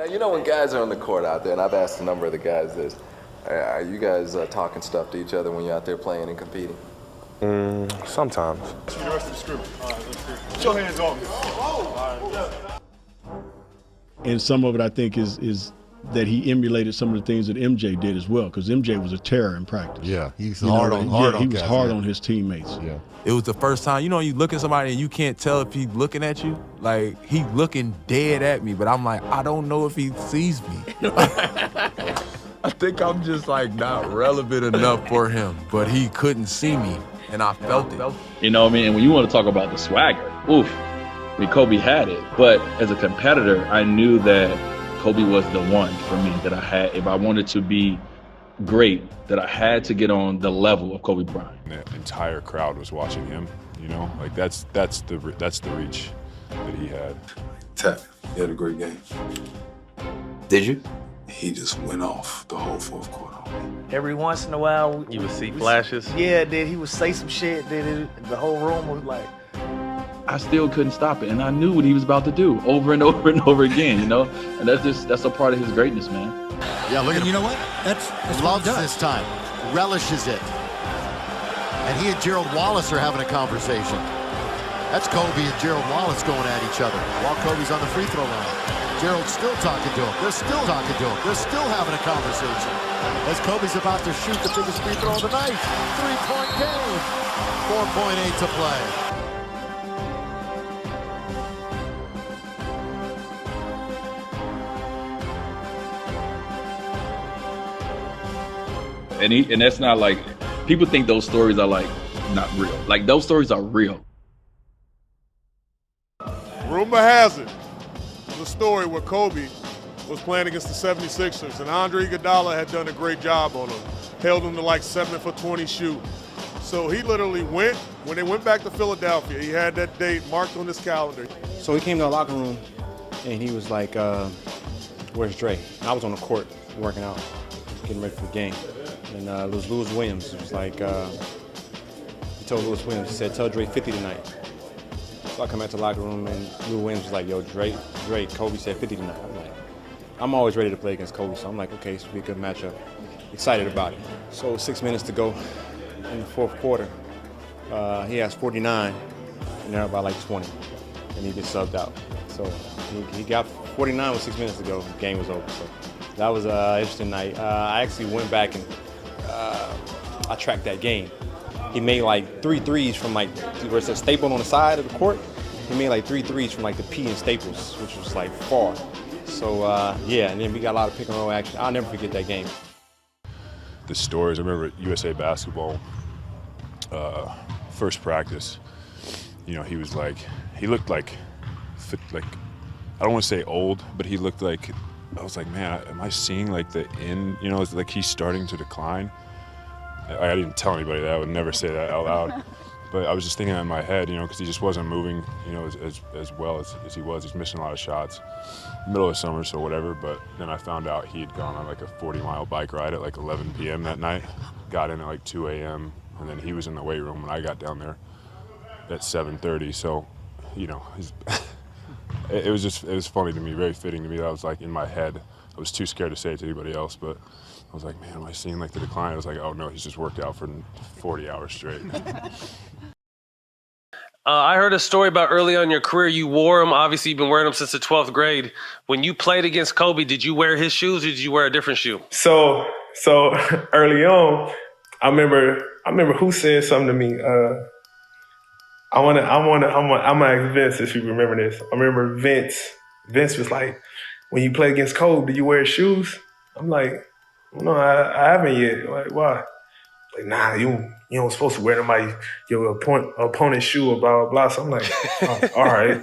You know, when guys are on the court out there, and I've asked a number of the guys this, are you guys talking stuff to each other when you're out there playing and competing? Sometimes. The rest of the script. All right, let's see. Put your hands on me. And some of it, I think, is that he emulated some of the things that MJ did as well, because MJ was a terror in practice. Yeah, he's hard on guys. He was hard on his teammates. Yeah. It was the first time, you know, you look at somebody and you can't tell if he's looking at you. Like, he's looking dead at me, but I'm like, I don't know if he sees me. I think I'm just like not relevant enough for him, but he couldn't see me, and I felt it. You know what I mean? And when you want to talk about the swagger, oof, I mean, Kobe had it. But as a competitor, I knew that Kobe was the one for me that I had. If I wanted to be great, that I had to get on the level of Kobe Bryant. The entire crowd was watching him, you know? Like, that's the reach that he had. Tap, he had a great game. Did you? He just went off the whole fourth quarter. Every once in a while, you would see flashes. Yeah, then he would say some shit. Then the whole room was like. I still couldn't stop it, and I knew what he was about to do over and over and over again, you know? And that's a part of his greatness, man. Yeah, look at him. You know what? That's Loves this time, relishes it. And he and Gerald Wallace are having a conversation. That's Kobe and Gerald Wallace going at each other while Kobe's on the free throw line. Gerald's still talking to him. They're still talking to him. They're still having a conversation. As Kobe's about to shoot the biggest free throw of the night. 3-point game. 4.8 to play. And that's not like, people think those stories are like not real. Like, those stories are real. Rumor has it, there's a story where Kobe was playing against the 76ers, and Andre Iguodala had done a great job on him. Held him to like 7 for 20 shoot. So he literally went, when they went back to Philadelphia, he had that date marked on his calendar. So he came to the locker room, and he was like, where's Dre? I was on the court working out, getting ready for the game. And it was Lewis Williams. It was like, he told Lewis Williams, he said, tell Dre 50 tonight. So I come out to the locker room, and Lewis Williams was like, yo, Dre, Kobe said 50 tonight. I'm like, I'm always ready to play against Kobe, so I'm like, okay, this will be a good matchup. Excited about it. So 6 minutes to go in the fourth quarter. He has 49, and they're about like 20, and he gets subbed out. So he got 49 with 6 minutes to go. The game was over. So that was an interesting night. I actually went back and I tracked that game. He made like 3 threes from like, where it says Staple on the side of the court. He made like 3 threes from like the P and Staples, which was like far. So yeah, and then we got a lot of pick and roll action. I'll never forget that game. The stories, I remember USA basketball, first practice, you know, he was like, he looked like, I don't want to say old, but he looked like, I was like, man, am I seeing like the end, you know, it's like he's starting to decline. I didn't tell anybody that, I would never say that out loud. But I was just thinking that in my head, you know, because he just wasn't moving, you know, as well as he was. He's missing a lot of shots. Middle of summer, so whatever. But then I found out he had gone on like a 40-mile bike ride at like 11 p.m. that night. Got in at like 2 a.m. and then he was in the weight room when I got down there at 7:30. So, you know, it was funny to me, very fitting to me. That was like in my head. I was too scared to say it to anybody else, but I was like, man, am I seeing like the decline? I was like, oh no, he's just worked out for 40 hours straight. I heard a story about early on in your career, you wore them. Obviously, you've been wearing them since the 12th grade. When you played against Kobe, did you wear his shoes or did you wear a different shoe? So early on, I remember who said something to me. I'm gonna ask Vince if you remember this. I remember Vince was like, when you play against Kobe, do you wear shoes? I'm like, no, I haven't yet. Like, why? Like, nah, you don't supposed to wear your opponent's shoe or blah, blah, blah. So I'm like, oh, all right.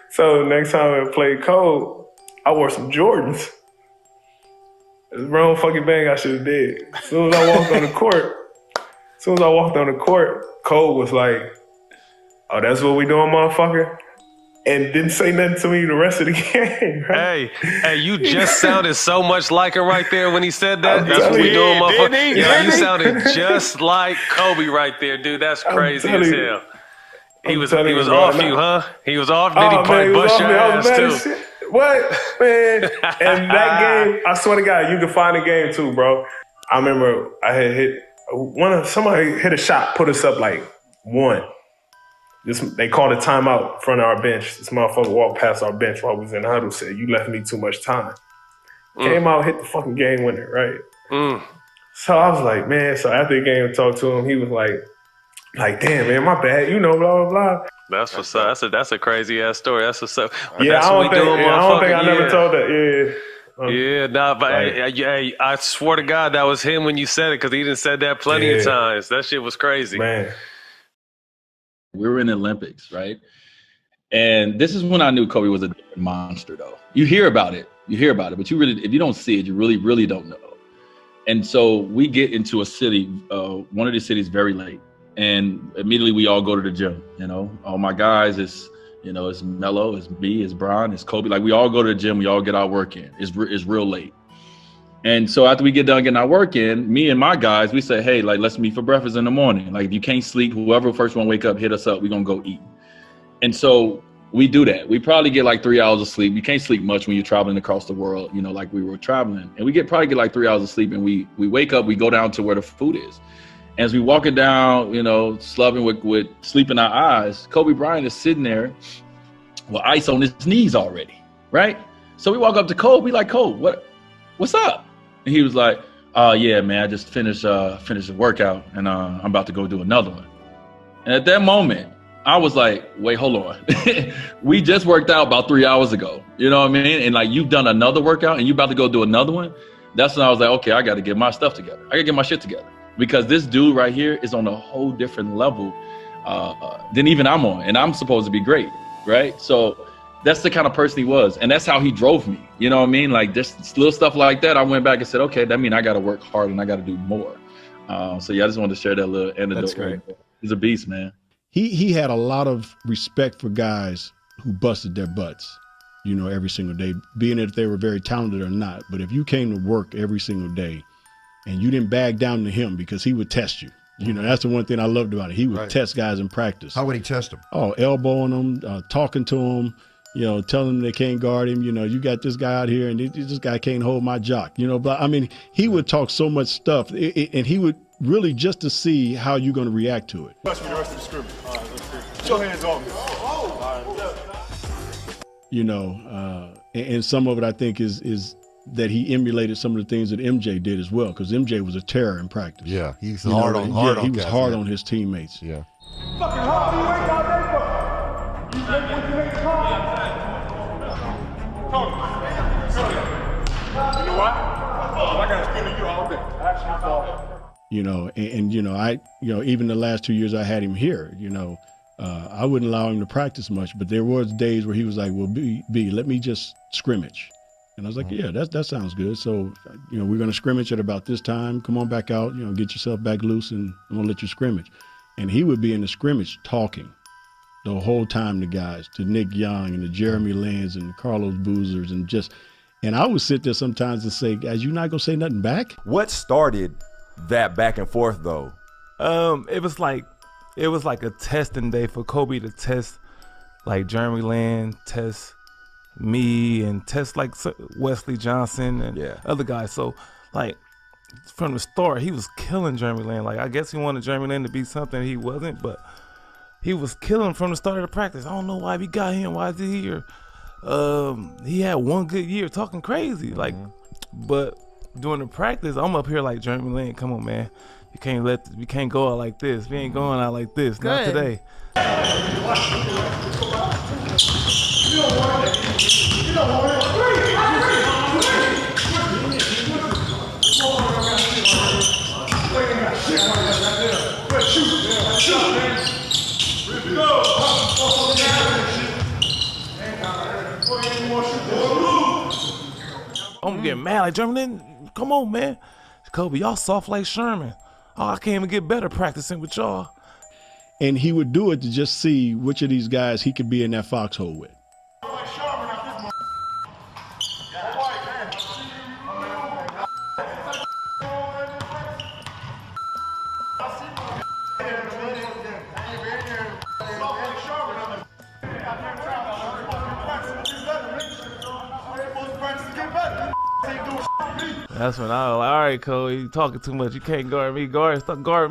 So next time I played Kobe, I wore some Jordans. It's the wrong fucking thing I should have did. As soon as I walked on the court, Kobe was like, oh, that's what we doing, motherfucker? And didn't say nothing to me the rest of the game, right? Hey, you just sounded so much like him right there when he said that. That's what we doing, motherfucker. Yeah, you sounded just like Kobe right there, dude. That's crazy as hell. He was off you, huh? He was off. Did he bust your ass too? What, man? And that game, I swear to God, you can find the game too, bro. I remember I had hit somebody hit a shot, put us up like 1. They called a timeout in front of our bench. This motherfucker walked past our bench while we was in the huddle, said, "You left me too much time." Came out, hit the fucking game winner, right? So I was like, man. So after the game, I talked to him. He was like, damn, man, my bad. You know, blah blah blah. That's what's up. That's a crazy ass story. That's what's up. But Yeah, that's I what don't we think. doing, I don't think I motherfucker. never Yeah. told that. Yeah. Yeah, nah, but Like- hey, I swear to God that was him when you said it, because he done said that plenty of Yeah. times. That shit was crazy. Man. We were in the Olympics, right? And this is when I knew Kobe was a different monster, though. You hear about it, but you really, if you don't see it, you really, really don't know. And so we get into a city, one of the cities very late, and immediately we all go to the gym. You know, all my guys, it's Melo, it's me, it's Bryant, it's Kobe. Like, we all go to the gym, we all get our work in. It's real late. And so after we get done getting our work in, me and my guys, we say, hey, like, let's meet for breakfast in the morning. Like, if you can't sleep, whoever first one wake up, hit us up. We're going to go eat. And so we do that. We probably get like 3 hours of sleep. You can't sleep much when you're traveling across the world, you know, like we were traveling. And we probably get like 3 hours of sleep, and we wake up, we go down to where the food is. And as we walking down, you know, slubbing with sleep in our eyes, Kobe Bryant is sitting there with ice on his knees already, right? So we walk up to Kobe, like, Kobe, what's up? And he was like, yeah, man, I just finished a workout, and I'm about to go do another one. And at that moment, I was like, wait, hold on. We just worked out about 3 hours ago. You know what I mean? And like, you've done another workout and you about to go do another one. That's when I was like, okay, I got to get my stuff together. I got to get my shit together, because this dude right here is on a whole different level than even I'm on. And I'm supposed to be great, right? So that's the kind of person he was. And that's how he drove me. You know what I mean? Like, just little stuff like that. I went back and said, okay, that means I got to work hard and I got to do more. So yeah, I just wanted to share that little anecdote. That's great. He's a beast, man. He had a lot of respect for guys who busted their butts, you know, every single day, being that they were very talented or not. But if you came to work every single day and you didn't bag down to him, because he would test you. You know, that's the one thing I loved about it. He would test guys in practice. How would he test them? Oh, elbowing them, talking to them, you know, telling them they can't guard him. You know, you got this guy out here and this guy can't hold my jock. You know, but I mean, he would talk so much stuff, and he would really just to see how you're going to react to it. Touch me the rest of the scrimmage. All right, let's see. Put your hands on me. You know, and some of it I think is that he emulated some of the things that MJ did as well, because MJ was a terror in practice. Yeah, he's He hard was on hard guys, on his teammates. Yeah. Fucking hard. You ain't got that. You make what you ain't trying. You know what? I got to spin to you all day. Actually, You know, and you know, even the last 2 years I had him here, you know, I wouldn't allow him to practice much, but there was days where he was like, well, B, let me just scrimmage. And I was like, yeah, that sounds good. So, you know, we're going to scrimmage at about this time. Come on back out, you know, get yourself back loose, and I'm going to let you scrimmage. And he would be in the scrimmage talking the whole time to guys, to Nick Young and to Jeremy Lins and Carlos Boozers, and I would sit there sometimes and say, guys, you not going to say nothing back? What started that back and forth though? It was like a testing day for Kobe to test like Jeremy Lin, test me, and test like Wesley Johnson and other guys. So like from the start, he was killing Jeremy Lin. Like, I guess he wanted Jeremy Lin to be something he wasn't, but he was killing from the start of the practice. I don't know why we got him. Why is he here? He had one good year talking crazy, like, but during the practice, I'm up here like, Jeremy Lin, come on, man. We can't go out like this. We ain't going out like this. Not today. I'm getting mad like, Jeremy Lin, come on, man. Kobe, y'all soft like Sherman. Oh, I can't even get better practicing with y'all. And he would do it to just see which of these guys he could be in that foxhole with. That's when I was like, all right, Cole, you talking too much. You can't guard me. Guard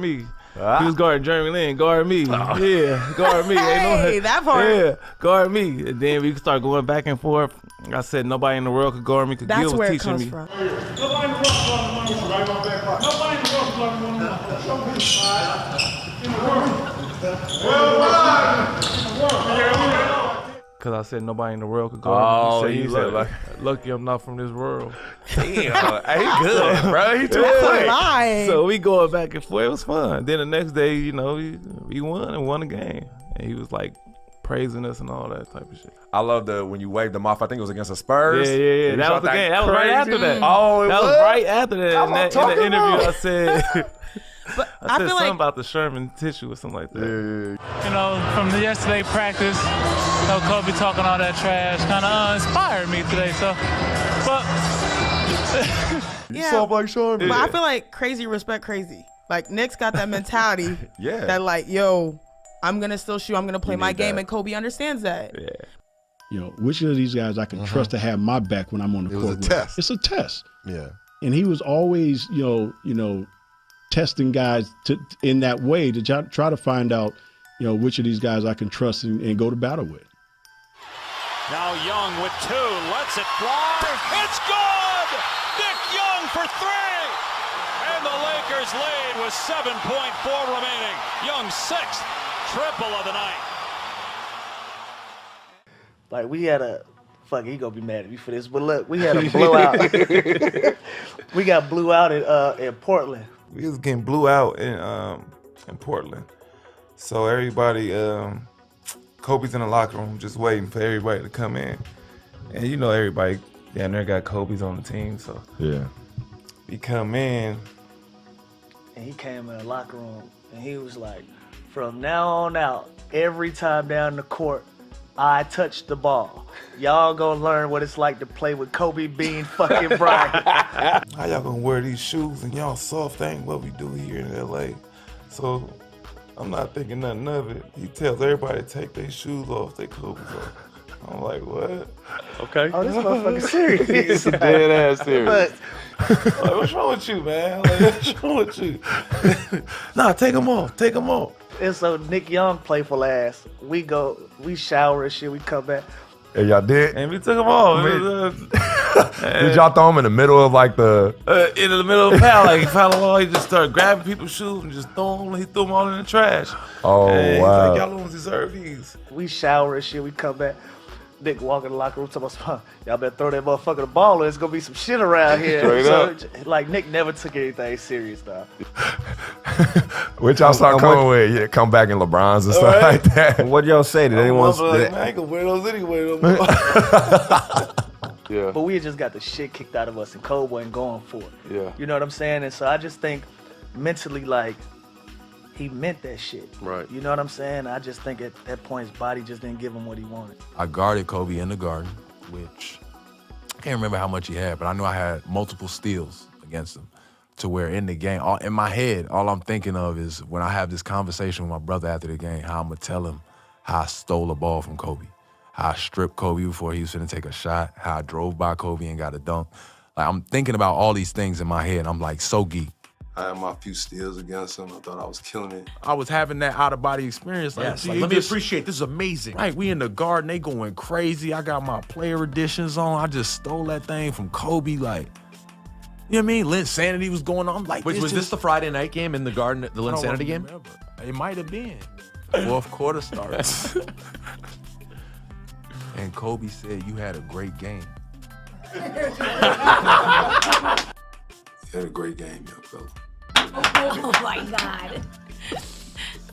me. He was guarding Jeremy Lin. Guard me. Yeah, guard me. Hey, that part. Yeah, guard me. And then we start going back and forth. I said nobody in the world could guard me because Gil That's was where it teaching comes me. from. Nobody in the world guarding me. Right on back pocket. Nobody in the world guarding me. Show me. In the world. Because I said nobody in the world could guard me. He said, like, lucky I'm not from this world. Damn, he good, bro. He too quick. So we going back and forth. It was fun. Then the next day, you know, we won the game. And he was like praising us and all that type of shit. I love when you waved them off. I think it was against the Spurs. Yeah. That was the game. That was right after that. Oh, that was right after that. In the interview, about? I said, But I said feel something like about the Sherman tissue or something like that. You know, from the yesterday practice, you know, Kobe talking all that trash kind of inspired me today. So, but yeah, sound like Sherman. but I feel like crazy respect crazy. Like Nick's got that mentality. Yeah. That like, yo, I'm gonna still shoot. I'm gonna play You my need game, that. and Kobe understands that. Yeah. You know, which of these guys I can trust to have my back when I'm on the court? was a with? test. It's a test. Yeah. And he was always, you know, testing guys in that way to try to find out, you know, which of these guys I can trust and go to battle with. now Young with 2, lets it fly. It's good. Nick Young for 3, and the Lakers lead with 7.4 remaining. Young's 6th triple of the night. Like, we had a, fuck, he gonna be mad at me for this, but look, we had a blowout. We got blew out in Portland. We was getting blew out in Portland. So everybody, Kobe's in the locker room just waiting for everybody to come in. And you know everybody down there got Kobe's on the team, so Yeah. we come in. And he came in the locker room, and he was like, from now on out, every time down the court, I touch the ball. Y'all gonna learn what it's like to play with Kobe Bean fucking Bryant. How y'all gonna wear these shoes and y'all soft ain't what we do here in LA. So I'm not thinking nothing of it. He tells everybody to take their shoes off, their Kobe's off. I'm like, what? Okay. Oh, this motherfucker serious. Dead ass serious. But Like, what's wrong with you, man? Like, what's wrong with you? Nah, take them off. Take them off. and so Nick Young playful ass. We shower and shit. We come back. And y'all did? And we took them off. Did y'all throw them in the middle of like the... in the middle of the foul, like foul, he just started grabbing people's shoes and just throwing them. He threw them all in the trash. Oh, and wow. He's like, y'all don't deserve these. We shower and shit. We come back. Nick walk in the locker room talking about, huh, y'all better throw that motherfucker the ball or it's gonna be some shit around here. Straight so, up. like, Nick never took anything serious, though. Which y'all start coming with, yeah, come back in LeBrons and stuff like that. What y'all say? Did anyone? Like, man, I ain't gonna wear those anyway. Yeah. But we had just got the shit kicked out of us, and Cole wasn't going for it. Yeah. You know what I'm saying? And so I just think mentally, like, he meant that shit. Right. You know what I'm saying? I just think at that point his body just didn't give him what he wanted. I guarded Kobe in the garden, which I can't remember how much he had, but I knew I had multiple steals against him to where in the game, in my head, all I'm thinking of is when I have this conversation with my brother after the game, how I'm going to tell him how I stole a ball from Kobe, how I stripped Kobe before he was finna take a shot, how I drove by Kobe and got a dunk. Like, I'm thinking about all these things in my head. I'm like so geeked. I had my few steals against him. I thought I was killing it. I was having that out-of-body experience. Like, Yes, gee, like, let me appreciate, this is amazing. Right, we in the garden, they going crazy. I got my player editions on. I just stole that thing from Kobe, like, you know what I mean? Linsanity was going on. I'm like, Was this the Friday night game in the Garden, the Linsanity game? Remember. It might have been. Fourth quarter started. And Kobe said, you had a great game. You had a great game, young fella. Oh my God.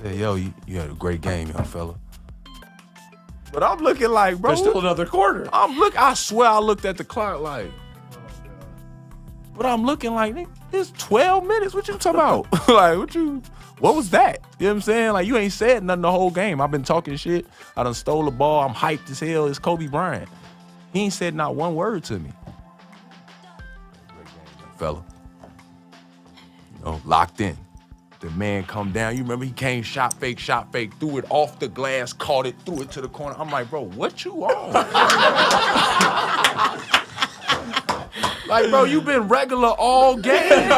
Said, yo, you had a great game, young fella. But I'm looking like, bro. There's still another quarter. I swear I looked at the clock like, but I'm looking like, nigga, it's 12 minutes. What you talking about? Like, what was that? You know what I'm saying? Like, you ain't said nothing the whole game. I've been talking shit. I done stole the ball. I'm hyped as hell. It's Kobe Bryant. He ain't said not one word to me. Great game, young fella. You know, locked in. The man come down. You remember he came, shot fake, threw it off the glass, caught it, threw it to the corner. I'm like, bro, what you on? Like, bro, you been regular all game.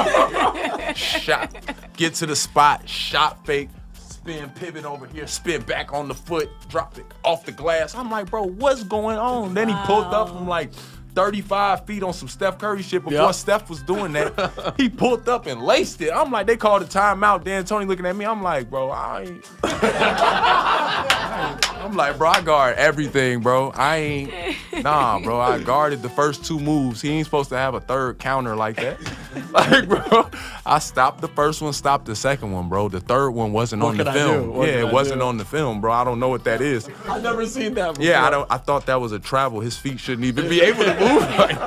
Shot. Get to the spot, shot fake, spin, pivot over here, spin back on the foot, drop it off the glass. I'm like, bro, what's going on? Then he pulled up from like 35 feet on some Steph Curry shit before Steph was doing that. He pulled up and laced it. I'm like, they called a timeout. Dan Tony looking at me. I'm like, bro, I'm like, bro, I guard everything, bro. Nah, bro, I guarded the first 2 moves. He ain't supposed to have a third counter like that. Like, bro, I stopped the first one, stopped the second one, bro. The third one wasn't on the film. Yeah, it wasn't on the film, bro. I don't know what that is. I've never seen that before. Yeah, I thought that was a travel. His feet shouldn't even be able to move. Like,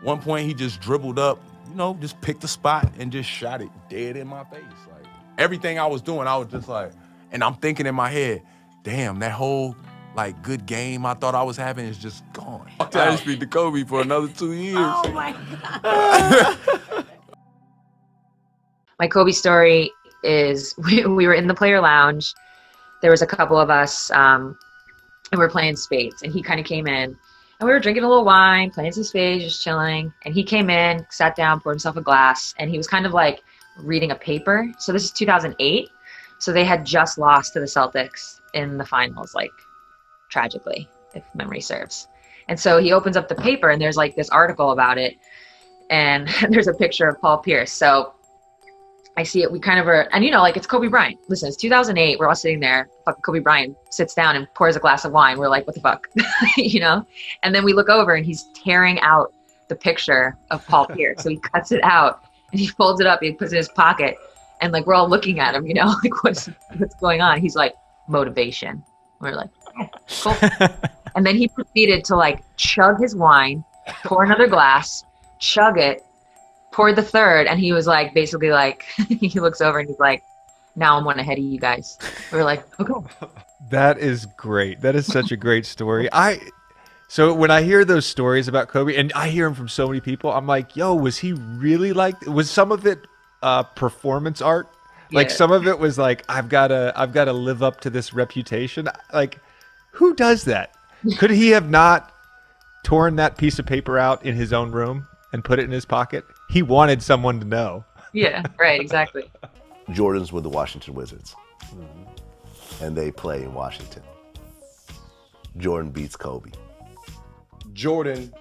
one point, he just dribbled up, just picked a spot and just shot it dead in my face. Like, everything I was doing, I was just like, and I'm thinking in my head, damn, that whole good game I thought I was having is just gone. I didn't speak to Kobe for another 2 years. Oh my God. My Kobe story is we were in the player lounge. There was a couple of us, and we were playing spades. And he kind of came in, and we were drinking a little wine, playing some spades, just chilling. And he came in, sat down, poured himself a glass, and he was kind of like reading a paper. So this is 2008. So they had just lost to the Celtics in the finals, tragically, if memory serves. And so he opens up the paper, and there's this article about it, and there's a picture of Paul Pierce. So I see it, we kind of are, and it's Kobe Bryant. Listen, it's 2008, we're all sitting there, fucking Kobe Bryant sits down and pours a glass of wine. We're like, what the fuck, And then we look over, and he's tearing out the picture of Paul Pierce. So he cuts it out, and he folds it up, he puts it in his pocket, and we're all looking at him, what's going on? He's like, motivation. We're like, oh, cool. And then he proceeded to chug his wine, pour another glass, chug it, poured the third, and he was basically he looks over and he's like, now I'm one ahead of you guys. We were like, okay. That is great. That is such a great story. So when I hear those stories about Kobe, and I hear them from so many people, I'm like, yo, was he really was some of it performance art? Yeah. Some of it was I've gotta live up to this reputation. Who does that? Could he have not torn that piece of paper out in his own room and put it in his pocket? He wanted someone to know. Yeah, right, exactly. Jordan's with the Washington Wizards, and they play in Washington. Jordan beats Kobe. Jordan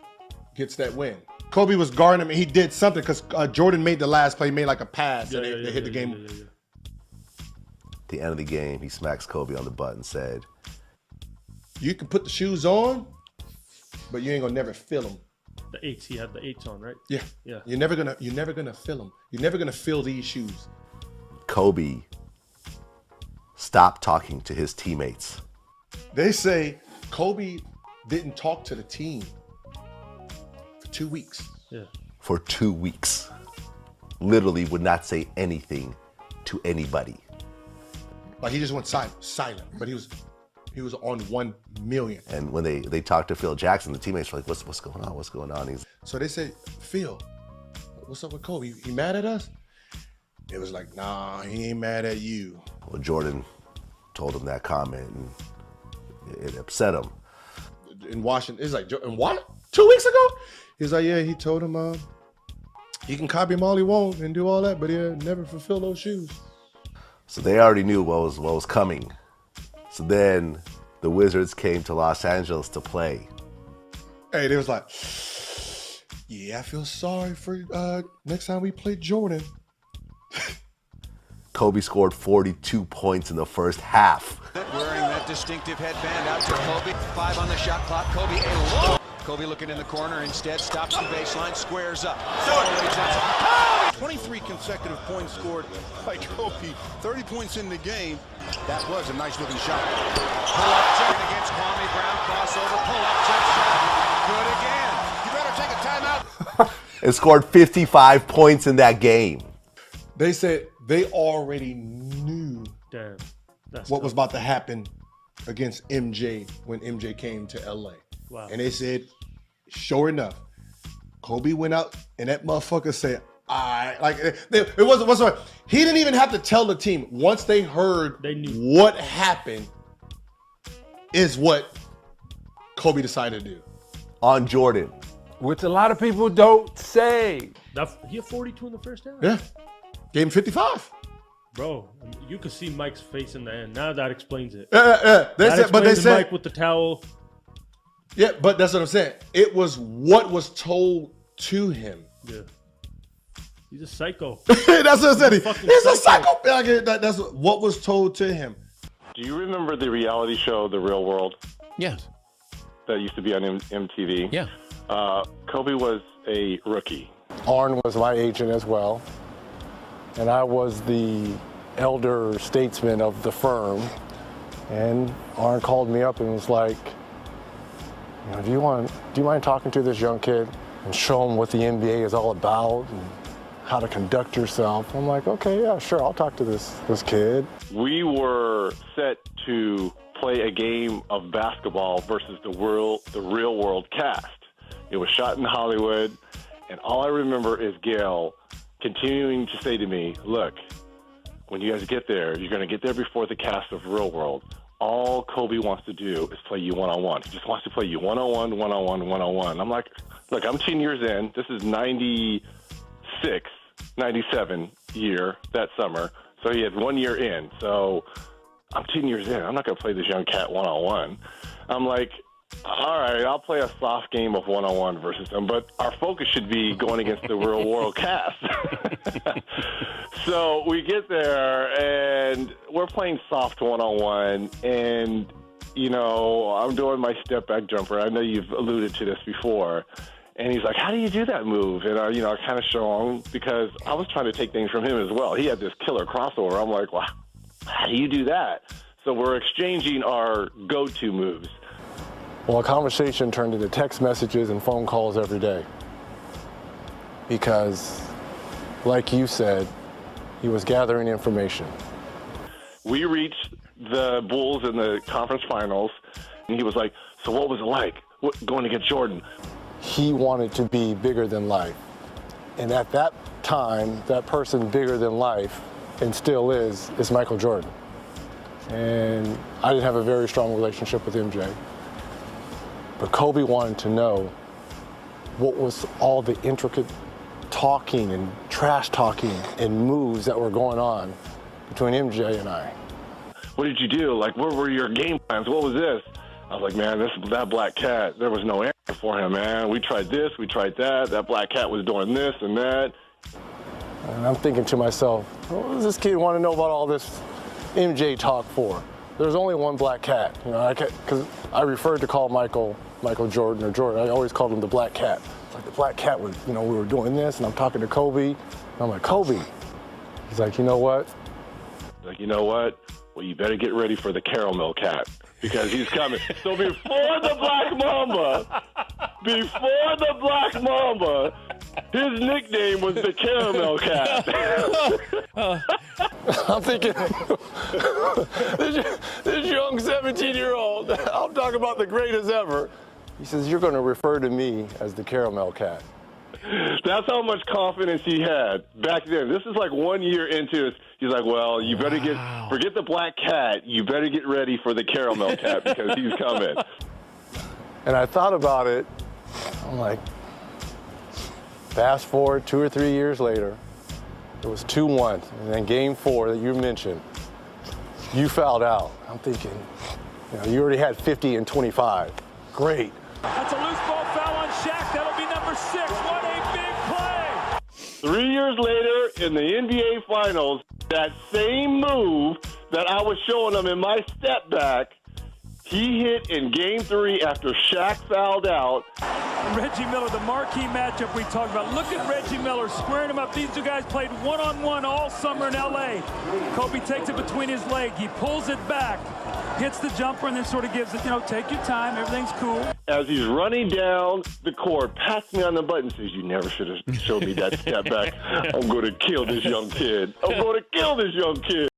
gets that win. Kobe was guarding him, and he did something because Jordan made the last play, made a pass, and they hit the game. At the end of the game, he smacks Kobe on the butt and said, "You can put the shoes on, but you ain't gonna never feel them." The 8s, he had the 8s on, right? Yeah. You're never gonna feel them. You're never gonna feel these shoes. Kobe stopped talking to his teammates. They say Kobe didn't talk to the team for 2 weeks. Yeah. For 2 weeks. Literally would not say anything to anybody. He just went silent. But he was on 1 million. And when they talked to Phil Jackson, the teammates were like, what's going on? What's going on? So they said, Phil, what's up with Kobe? He mad at us? It was like, nah, he ain't mad at you. Well, Jordan told him that comment, and it upset him. In Washington, it's in what? 2 weeks ago? He's like, yeah, he told him he can copy him all he wants and do all that, but he'll never fulfill those shoes. So they already knew what was coming. So then the Wizards came to Los Angeles to play. Hey, they was like, yeah, I feel sorry for next time we play Jordan. Kobe scored 42 points in the first half. Wearing that distinctive headband out to Kobe. 5 on the shot clock. Kobe a low. Kobe looking in the corner instead, stops the baseline, squares up. 23 consecutive points scored by Kobe. 30 points in the game. That was a nice looking shot. Pull-up jump against Kwame Brown. Crossover. Pull-up jump shot. Good again. You better take a timeout. And scored 55 points in that game. They said they already knew what was about to happen against MJ when MJ came to LA. Wow. And they said, sure enough, Kobe went out and that motherfucker said, it wasn't. He didn't even have to tell the team. Once they heard what happened, is what Kobe decided to do. On Jordan. which a lot of people don't say. He had 42 in the first half. Yeah. Game 55. Bro, you could see Mike's face in the end. Now that explains it. They said Mike with the towel. Yeah, but that's what I'm saying. It was what was told to him. Yeah. He's a psycho. That's what I said. He's a psycho. That's what was told to him. Do you remember the reality show, The Real World? Yes. That used to be on MTV? Yeah. Kobe was a rookie. Arn was my agent as well, and I was the elder statesman of the firm. And Arn called me up and was like, do you mind talking to this young kid and show him what the NBA is all about and how to conduct yourself? I'm like, okay, yeah, sure, I'll talk to this kid. We were set to play a game of basketball versus the real world cast. It was shot in Hollywood, and all I remember is Gail continuing to say to me, look, when you guys get there, you're going to get there before the cast of Real World. All Kobe wants to do is play you one-on-one. He just wants to play you one-on-one, one-on-one, one-on-one. I'm like, look, I'm 10 years in. This is 96, 97 year, that summer. So he had 1 year in. So I'm 10 years in. I'm not going to play this young cat one-on-one. I'm like, all right, I'll play a soft game of one-on-one versus him, but our focus should be going against the real world cast. So we get there, and we're playing soft one-on-one, and, I'm doing my step-back jumper. I know you've alluded to this before. And he's like, how do you do that move? And, I kind of show him because I was trying to take things from him as well. He had this killer crossover. I'm like, well, how do you do that? So we're exchanging our go-to moves. Well, a conversation turned into text messages and phone calls every day. Because, like you said, he was gathering information. We reached the Bulls in the conference finals, and he was like, so what was it like going against Jordan? He wanted to be bigger than life. And at that time, that person bigger than life, and still is Michael Jordan. And I didn't have a very strong relationship with MJ. But Kobe wanted to know what was all the intricate talking and trash talking and moves that were going on between MJ and I. What did you do? Like, what were your game plans? What was this? I was like, man, that black cat, there was no answer for him, man. We tried this, we tried that. That black cat was doing this and that. And I'm thinking to myself, what does this kid want to know about all this MJ talk for? There's only one black cat, because I referred to call Michael Jordan or Jordan. I always called him the black cat. It's like the black cat was, we were doing this, and I'm talking to Kobe. And I'm like, Kobe. He's like, you know what? Like, you know what? Well, you better get ready for the caramel cat because he's coming. So before the Black Mamba, his nickname was the Caramel Cat. I'm thinking, this young 17-year-old, I'm talking about the greatest ever. He says, you're going to refer to me as the Caramel Cat. That's how much confidence he had back then. This is like 1 year into it. He's like, well, you better forget the black cat. You better get ready for the caramel cat because he's coming. And I thought about it. I'm like, fast forward 2 or 3 years later, it was 2-1. And then game 4 that you mentioned, you fouled out. I'm thinking, you already had 50 and 25. Great. That's a loose ball foul on Shaq. That'll be number 6. What a big play. 3 years later in the NBA Finals, that same move that I was showing him in my step back, he hit in Game 3 after Shaq fouled out. Reggie Miller, the marquee matchup we talked about. Look at Reggie Miller squaring him up. These two guys played one-on-one all summer in L.A. Kobe takes it between his legs. He pulls it back, hits the jumper, and then sort of gives it, take your time. Everything's cool. As he's running down the court, pats me on the butt and says, you never should have showed me that step back. I'm going to kill this young kid. I'm going to kill this young kid.